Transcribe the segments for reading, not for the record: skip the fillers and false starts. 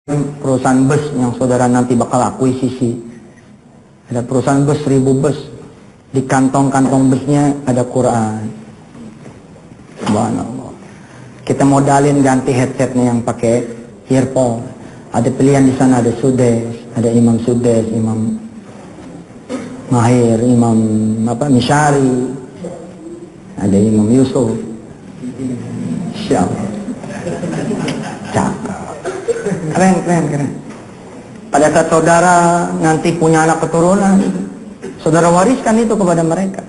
perusahaan bus yang saudara nanti bakal akuisisi. Ada perusahaan bus 1000 bus. Di kantong-kantong busnya ada Quran. Subhanallah. Kita modalin ganti headsetnya yang pakai earphone. Ada pilihan di sana, ada Sudes, ada Imam Sudes, Imam Mahir, Imam Misyari, ada Imam Yusuf. Insyaallah. Cakep. Keren. Pada saat saudara nanti punya anak keturunan, saudara wariskan itu kepada mereka.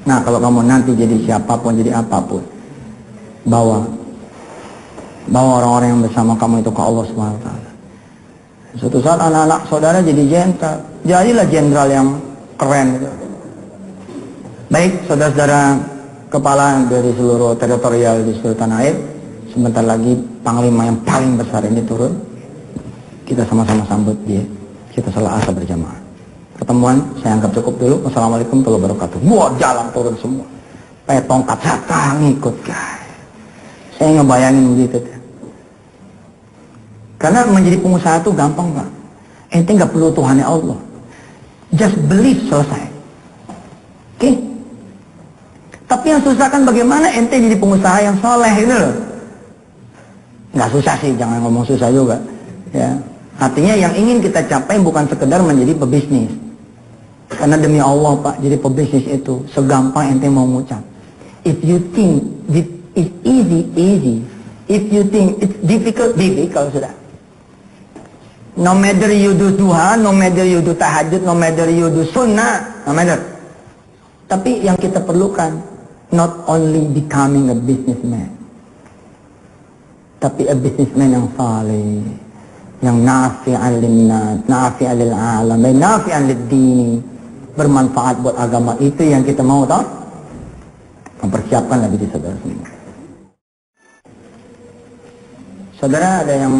Nah, kalau kamu nanti jadi siapapun, jadi apapun, bawa orang-orang yang bersama kamu itu ke Allah SWT. Suatu saat anak-anak saudara jadi jenderal, jadilah jenderal yang keren gitu. Baik, saudara-saudara kepala dari seluruh teritorial di seluruh tanah air, sebentar lagi panglima yang paling besar ini turun. Kita sama-sama sambut dia. Kita salat asar berjamaah. Pertemuan saya anggap cukup dulu. Wassalamualaikum warahmatullahi wabarakatuh. Buat jalan turun semua. Kayak tongkat sata ngikut guys. Saya ngebayangin begitu. Karena menjadi pengusaha itu gampang Pak. Ente nggak perlu Tuhannya Allah. Just believe, selesai. Oke? Tapi yang susah kan bagaimana ente jadi pengusaha yang soleh itu loh. Nggak susah sih, jangan ngomong susah juga. Ya. Artinya yang ingin kita capai bukan sekedar menjadi pebisnis. Karena demi Allah Pak, jadi pebisnis itu segampang ente mau ngucap. If you think it's easy. If you think it's difficult sudah. No matter you do duha, no matter you do tahajud, no matter you do sunnah, no matter. Tapi yang kita perlukan, not only becoming a businessman, tapi a businessman yang saleh, yang nafi'an linnas, nafi'an lil alam, nafi'an lid dini, bermanfaat buat agama. Itu yang kita mau tahu. Mempersiapkan lagi di saudara semua. Saudara ada yang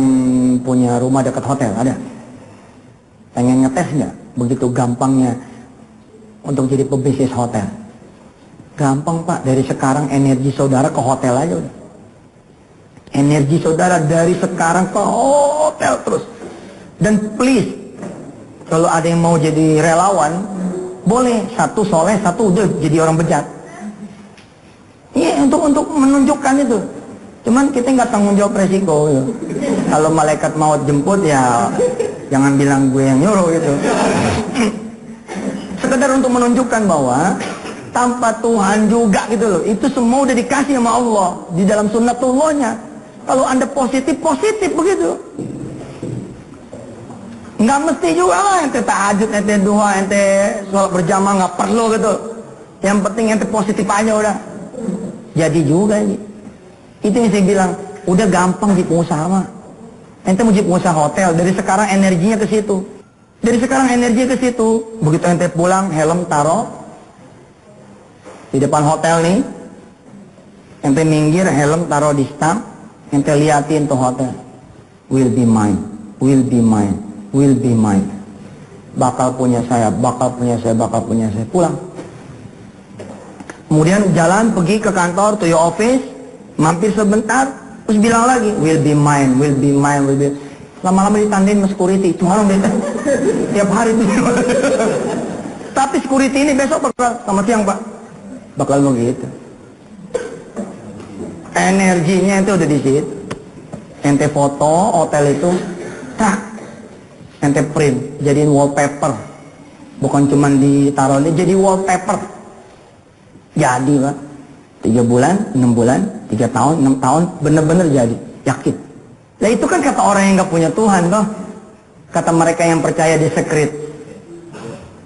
punya rumah dekat hotel? Ada? Pengen ngetes nggak? Begitu gampangnya untuk jadi pebisnis hotel. Gampang Pak, dari sekarang energi saudara ke hotel aja udah. Energi saudara dari sekarang ke hotel terus. Dan please, kalau ada yang mau jadi relawan, boleh. Satu soleh, satu udah jadi orang bejat. Iya, untuk menunjukkan itu. Cuman kita nggak tanggung jawab resiko gitu. Kalau malaikat maut jemput ya jangan bilang gue yang nyuruh gitu. Sekedar untuk menunjukkan bahwa tanpa Tuhan juga gitu loh. Itu semua udah dikasih sama Allah di dalam sunnatullahnya. Kalau Anda positif begitu. Nggak mesti juga lah ente tahajud, ente duha, ente sholat berjamaah, nggak perlu gitu. Yang penting ente positif aja udah. Jadi juga ini. Itu yang saya bilang, udah gampang jadi pengusaha mah. Ente mau jadi pengusaha hotel, dari sekarang energinya ke situ. Dari sekarang energinya ke situ. Begitu ente pulang, helm taruh di depan hotel nih. Ente minggir, helm taruh di stang. Ente liatin tuh hotel. Will be mine, will be mine, will be mine. Bakal punya saya, bakal punya saya, bakal punya saya. Pulang. Kemudian jalan pergi ke kantor, to your office. Mampir sebentar, terus bilang lagi, will be mine, will be mine, will be. Lama-lama ditandain sama security, cuma tiap hari itu. Tapi security ini besok bakal, selamat siang Pak, bakal begitu. Energinya itu udah di situ. Ente foto hotel itu, tak, ente print, jadiin wallpaper, bukan cuma ditaruh ini, jadi wallpaper. Jadi Pak. 3 bulan, 6 bulan, 3 tahun, 6 tahun, bener-bener jadi, yakin. Nah itu kan kata orang yang gak punya Tuhan toh. Kata mereka yang percaya di secret.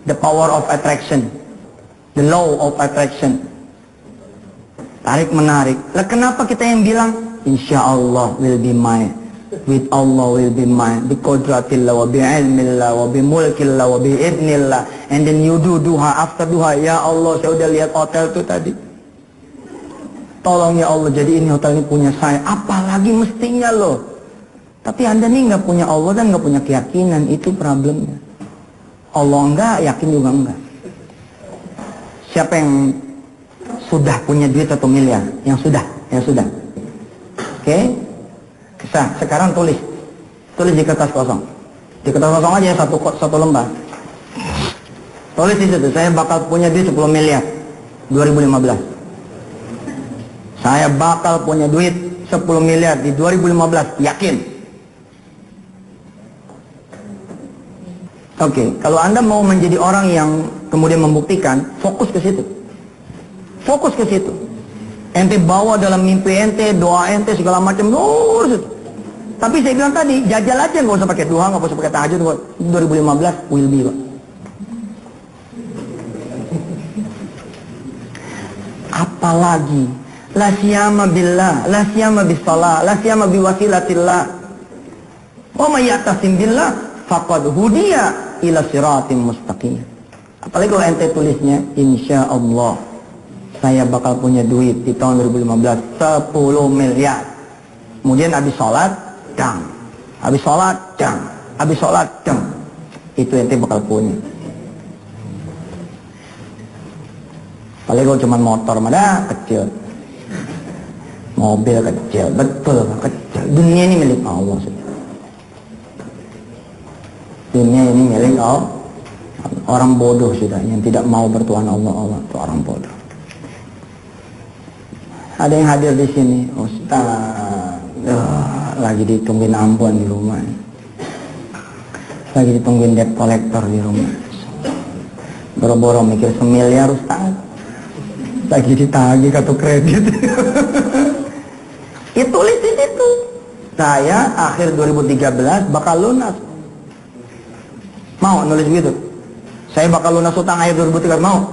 The power of attraction. The law of attraction. Tarik menarik. Lah kenapa kita yang bilang, Insya Allah will be mine. With Allah will be mine. Bi qudratillah wa bi ilmillah wa bi mulkillah wa bi idnillah. And then you do duha, after duha, ya Allah saya udah lihat hotel tuh tadi. Tolong ya Allah, jadi ini hotel ini punya saya. Apalagi mestinya loh. Tapi Anda nih nggak punya Allah dan nggak punya keyakinan. Itu problemnya. Allah enggak, yakin juga enggak. Siapa yang sudah punya duit atau miliar? Yang sudah. Oke? Sekarang tulis di kertas kosong. Di kertas kosong aja satu lembar. Tulis di situ, saya bakal punya duit 10 miliar 2015. Saya bakal punya duit 10 miliar di 2015, yakin. Oke, kalau Anda mau menjadi orang yang kemudian membuktikan, fokus ke situ. Fokus ke situ. Ente bawa dalam mimpi ente, doa ente, segala macam, lurus itu. Tapi saya bilang tadi, jajal aja, nggak usah pakai duha, nggak usah pakai tahajud. 2015 will be, Pak. Apalagi, la siyama billah, la siyama bisalah, la siyama biwasilatillah. Wa may ya'tasim billah faqad hudiya ila siratim mustaqim. Apalagi kalau ente tulisnya, insya Allah saya bakal punya duit di tahun 2015 10 miliar. Kemudian habis sholat, dang. Habis sholat, dang. Habis sholat, dang. Itu ente bakal punya. Apalagi kalau cuma motor, mana kecil. Mobil kecil, betul, kecil. Dunia ini milik Allah. Dunia ini milik Allah. Orang bodoh sudah yang tidak mau bertuhan Allah itu orang bodoh. Ada yang hadir di sini, Ustaz, lagi ditungguin ampun di rumah, lagi ditungguin debt collector di rumah, boro-boro mikir 1 miliar Ustaz, lagi ditagih kartu kredit. Itu tulis di situ. Saya akhir 2013 bakal lunas. Mau nulis gitu? Saya bakal lunas utang akhir 2013, mau?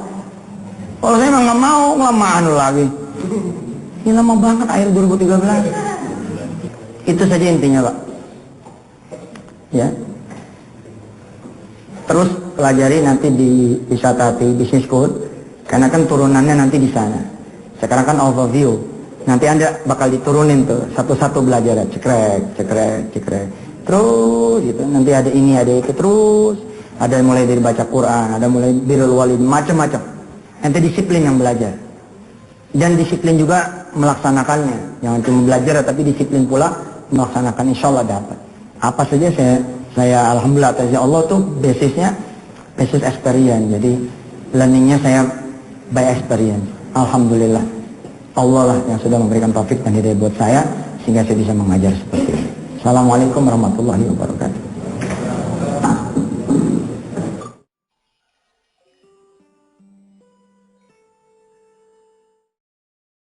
Kalau saya emang nggak mau, ngelamaan lagi. Ini lama banget akhir 2013. Itu saja intinya, Pak. Ya. Terus pelajari nanti di Wisatati Business School, karena kan turunannya nanti di sana. Sekarang kan overview. Nanti Anda bakal diturunin tuh satu-satu belajar, cekrek. Terus gitu. Nanti ada ini, ada itu terus. Ada mulai dari baca Quran, ada mulai birrul walid, macam-macam. Nanti disiplin yang belajar. Dan disiplin juga melaksanakannya. Jangan cuma belajar tapi disiplin pula melaksanakan, insya Allah dapat. Apa saja saya alhamdulillah atas Allah tuh basis experience. Jadi learningnya saya by experience. Alhamdulillah. Allah lah yang sudah memberikan taufik dan hidayah buat saya sehingga saya bisa mengajar seperti ini. Assalamualaikum warahmatullahi wabarakatuh.